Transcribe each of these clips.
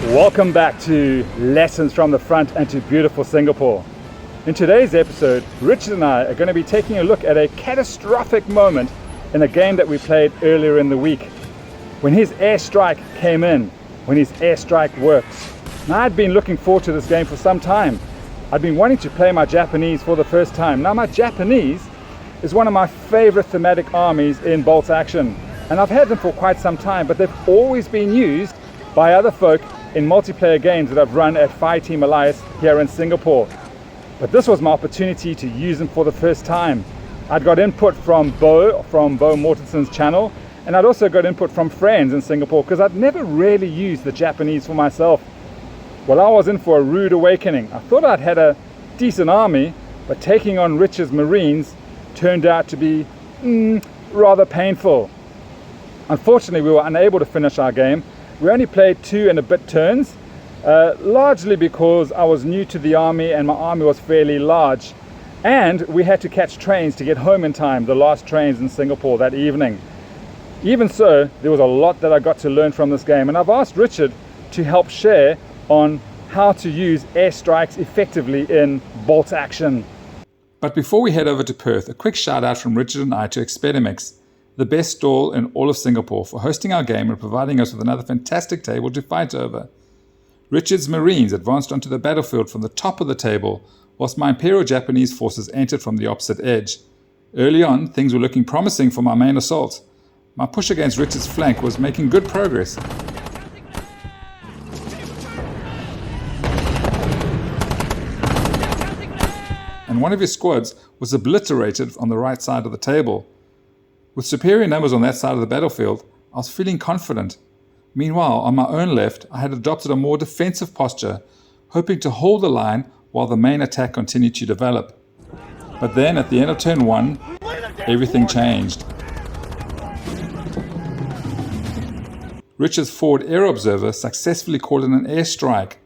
Welcome back to Lessons from the Front and to beautiful Singapore. In today's episode, Richard and I are going to be taking a look at a catastrophic moment in a game that we played earlier in the week. When his airstrike came in, when his airstrike works. Now, I'd been looking forward to this game for some time. I'd been wanting to play my Japanese for the first time. Now, my Japanese is one of my favorite thematic armies in Bolt Action. And I've had them for quite some time, but they've always been used by other folk in multiplayer games that I've run at Fireteam Alliance here in Singapore. But this was my opportunity to use them for the first time. I'd got input from Bo Mortenson's channel, and I'd also got input from friends in Singapore because I'd never really used the Japanese for myself. Well, I was in for a rude awakening. I thought I'd had a decent army, but taking on Richard's Marines turned out to be rather painful. Unfortunately, we were unable to finish our game. We only played 2 and a bit turns, largely because I was new to the army and my army was fairly large. And we had to catch trains to get home in time, the last trains in Singapore that evening. Even so, there was a lot that I got to learn from this game, and I've asked Richard to help share on how to use airstrikes effectively in Bolt Action. But before we head over to Perth, a quick shout out from Richard and I to Expedimix, the best stall in all of Singapore, for hosting our game and providing us with another fantastic table to fight over. Richard's Marines advanced onto the battlefield from the top of the table, whilst my Imperial Japanese forces entered from the opposite edge. Early on, things were looking promising for my main assault. My push against Richard's flank was making good progress. And one of his squads was obliterated on the right side of the table. With superior numbers on that side of the battlefield, I was feeling confident. Meanwhile, on my own left, I had adopted a more defensive posture, hoping to hold the line while the main attack continued to develop. But then, at the end of turn 1, everything changed. Richard's forward air observer successfully called in an airstrike.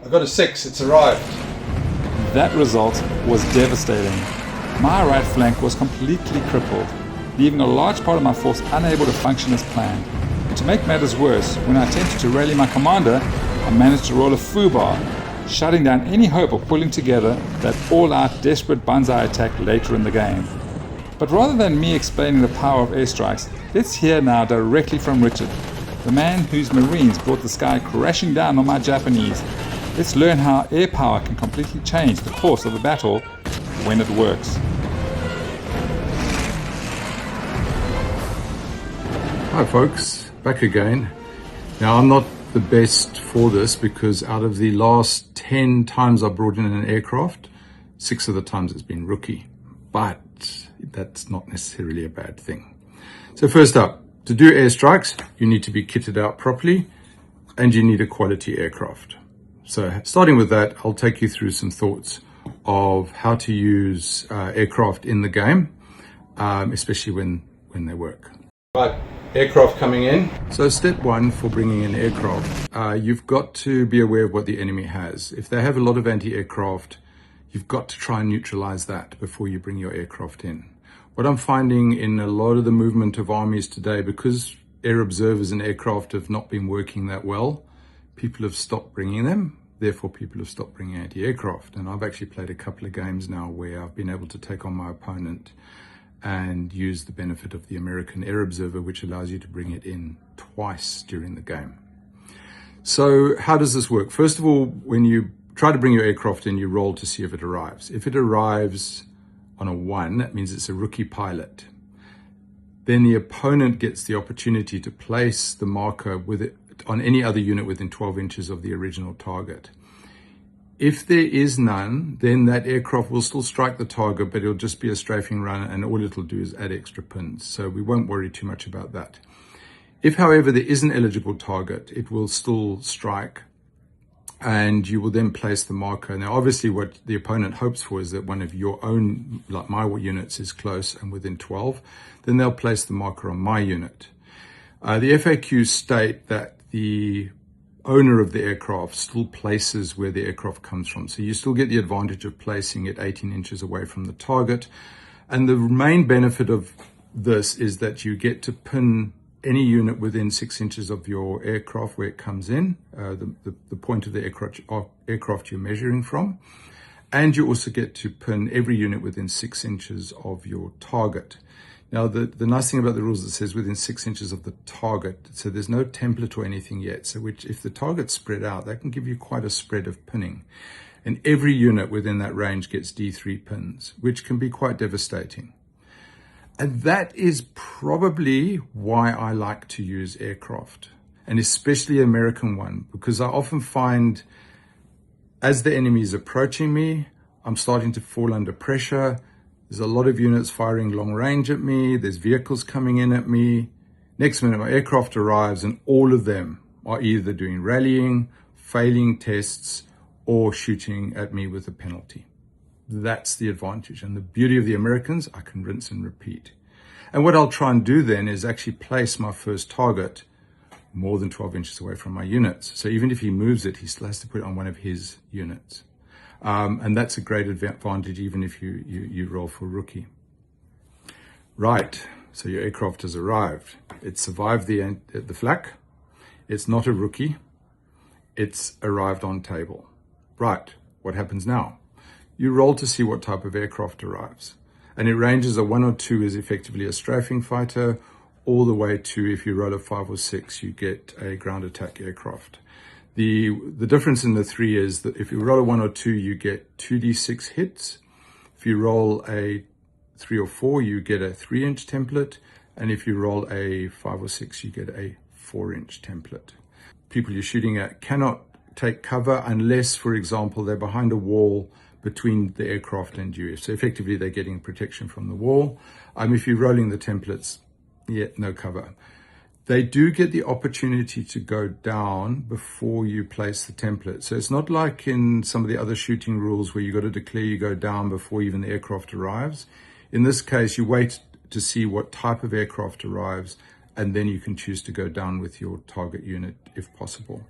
I got a 6, it's arrived. That result was devastating. My right flank was completely crippled, leaving a large part of my force unable to function as planned. And to make matters worse, when I attempted to rally my commander, I managed to roll a foobar, shutting down any hope of pulling together that all-out desperate banzai attack later in the game. But rather than me explaining the power of airstrikes, let's hear now directly from Richard, the man whose Marines brought the sky crashing down on my Japanese. Let's learn how air power can completely change the course of a battle when it works. Hi folks, back again. Now I'm not the best for this because out of the last 10 times I brought in an aircraft, 6 of the times it's been rookie. But that's not necessarily a bad thing. So first up, to do airstrikes, you need to be kitted out properly and you need a quality aircraft. So starting with that, I'll take you through some thoughts of how to use aircraft in the game, especially when they work. Right, aircraft coming in. So step 1 for bringing in aircraft, you've got to be aware of what the enemy has. If they have a lot of anti-aircraft, you've got to try and neutralize that before you bring your aircraft in. What I'm finding in a lot of the movement of armies today, because air observers and aircraft have not been working that well, people have stopped bringing them, therefore people have stopped bringing anti-aircraft. And I've actually played a couple of games now where I've been able to take on my opponent and use the benefit of the American Air Observer, which allows you to bring it in twice during the game. So how does this work? First of all, when you try to bring your aircraft in, you roll to see if it arrives. If it arrives on a 1, that means it's a rookie pilot. Then the opponent gets the opportunity to place the marker with it on any other unit within 12 inches of the original target. If there is none, then that aircraft will still strike the target, but it'll just be a strafing run and all it'll do is add extra pins. So we won't worry too much about that. If, however, there is an eligible target, it will still strike and you will then place the marker. Now, obviously what the opponent hopes for is that one of your own, like my units, is close and within 12, then they'll place the marker on my unit. The FAQs state that the owner of the aircraft still places where the aircraft comes from. So you still get the advantage of placing it 18 inches away from the target. And the main benefit of this is that you get to pin any unit within 6 inches of your aircraft where it comes in, the point of the aircraft you're measuring from. And you also get to pin every unit within 6 inches of your target. Now, the nice thing about the rules, it says within 6 inches of the target, so there's no template or anything yet. So if the target's spread out, that can give you quite a spread of pinning. And every unit within that range gets D3 pins, which can be quite devastating. And that is probably why I like to use aircraft, and especially American one, because I often find as the enemy is approaching me, I'm starting to fall under pressure. There's a lot of units firing long range at me. There's vehicles coming in at me. Next minute, my aircraft arrives and all of them are either doing rallying, failing tests, or shooting at me with a penalty. That's the advantage. And the beauty of the Americans, I can rinse and repeat. And what I'll try and do then is actually place my first target more than 12 inches away from my units. So even if he moves it, he still has to put it on one of his units. And that's a great advantage even if you roll for rookie. Right, so your aircraft has arrived. It survived the flak. It's not a rookie. It's arrived on table. Right, what happens now? You roll to see what type of aircraft arrives. And it ranges a 1 or 2 is effectively a strafing fighter, all the way to, if you roll a 5 or 6, you get a ground attack aircraft. The difference in the 3 is that if you roll a 1 or 2, you get 2d6 hits. If you roll a 3 or 4, you get a 3-inch template. And if you roll a 5 or 6, you get a 4-inch template. People you're shooting at cannot take cover unless, for example, they're behind a wall between the aircraft and you. So effectively, they're getting protection from the wall. If you're rolling the templates, no cover. They do get the opportunity to go down before you place the template. So it's not like in some of the other shooting rules where you got to declare you go down before even the aircraft arrives. In this case, you wait to see what type of aircraft arrives, and then you can choose to go down with your target unit if possible.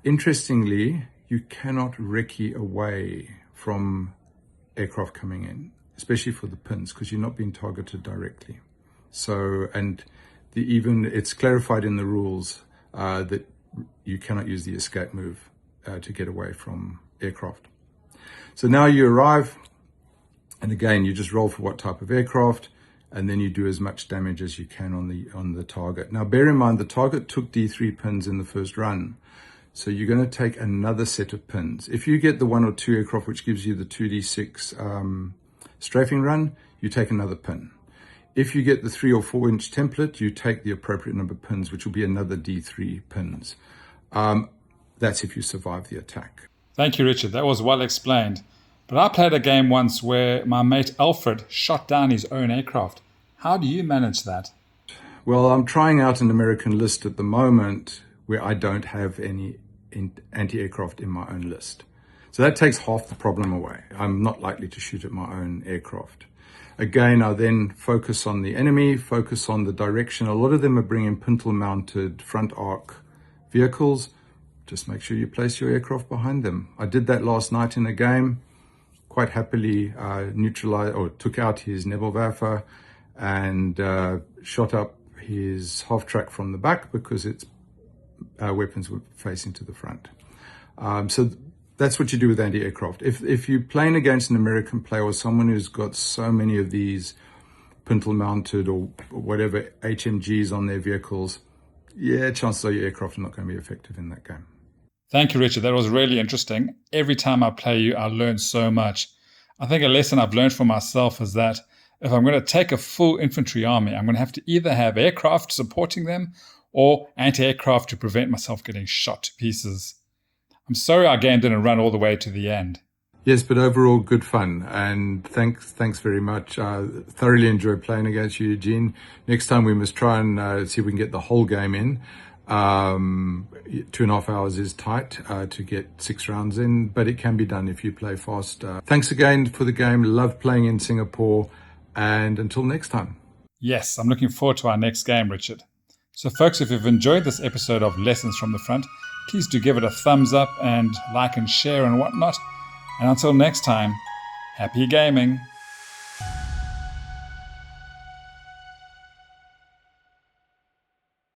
Interestingly, you cannot recce away from aircraft coming in, especially for the pins, because you're not being targeted directly. So, and it's clarified in the rules that you cannot use the escape move to get away from aircraft. So now you arrive, and again, you just roll for what type of aircraft, and then you do as much damage as you can on the target. Now, bear in mind, the target took D3 pins in the first run. So you're going to take another set of pins. If you get the 1 or 2 aircraft, which gives you the 2d6 strafing run, you take another pin. If you get the 3 or 4 inch template, you take the appropriate number of pins, which will be another D3 pins. That's if you survive the attack. Thank you, Richard. That was well explained. But I played a game once where my mate Alfred shot down his own aircraft. How do you manage that? Well, I'm trying out an American list at the moment where I don't have any anti-aircraft in my own list. So that takes half the problem away. I'm not likely to shoot at my own aircraft. Again, I then focus on the enemy, focus on the direction. A lot of them are bringing pintle-mounted front arc vehicles. Just make sure you place your aircraft behind them. I did that last night in a game. Quite happily neutralized or took out his Nebelwerfer and shot up his half-track from the back because its weapons were facing to the front. So that's what you do with anti-aircraft. If you're playing against an American player or someone who's got so many of these pintle-mounted or whatever HMGs on their vehicles, chances are your aircraft are not going to be effective in that game. Thank you, Richard. That was really interesting. Every time I play you, I learn so much. I think a lesson I've learned for myself is that if I'm going to take a full infantry army, I'm going to have to either have aircraft supporting them or anti-aircraft to prevent myself getting shot to pieces. I'm sorry our game didn't run all the way to the end. Yes, but overall good fun, and thanks very much. Thoroughly enjoyed playing against you, Eugene. Next time we must try and see if we can get the whole game in. 2.5 hours is tight to get 6 rounds in, but it can be done if you play fast. Thanks again for the game. Love playing in Singapore, and until next time. Yes, I'm looking forward to our next game, Richard. So folks, if you've enjoyed this episode of Lessons from the Front, please do give it a thumbs up and like and share and whatnot. And until next time, happy gaming.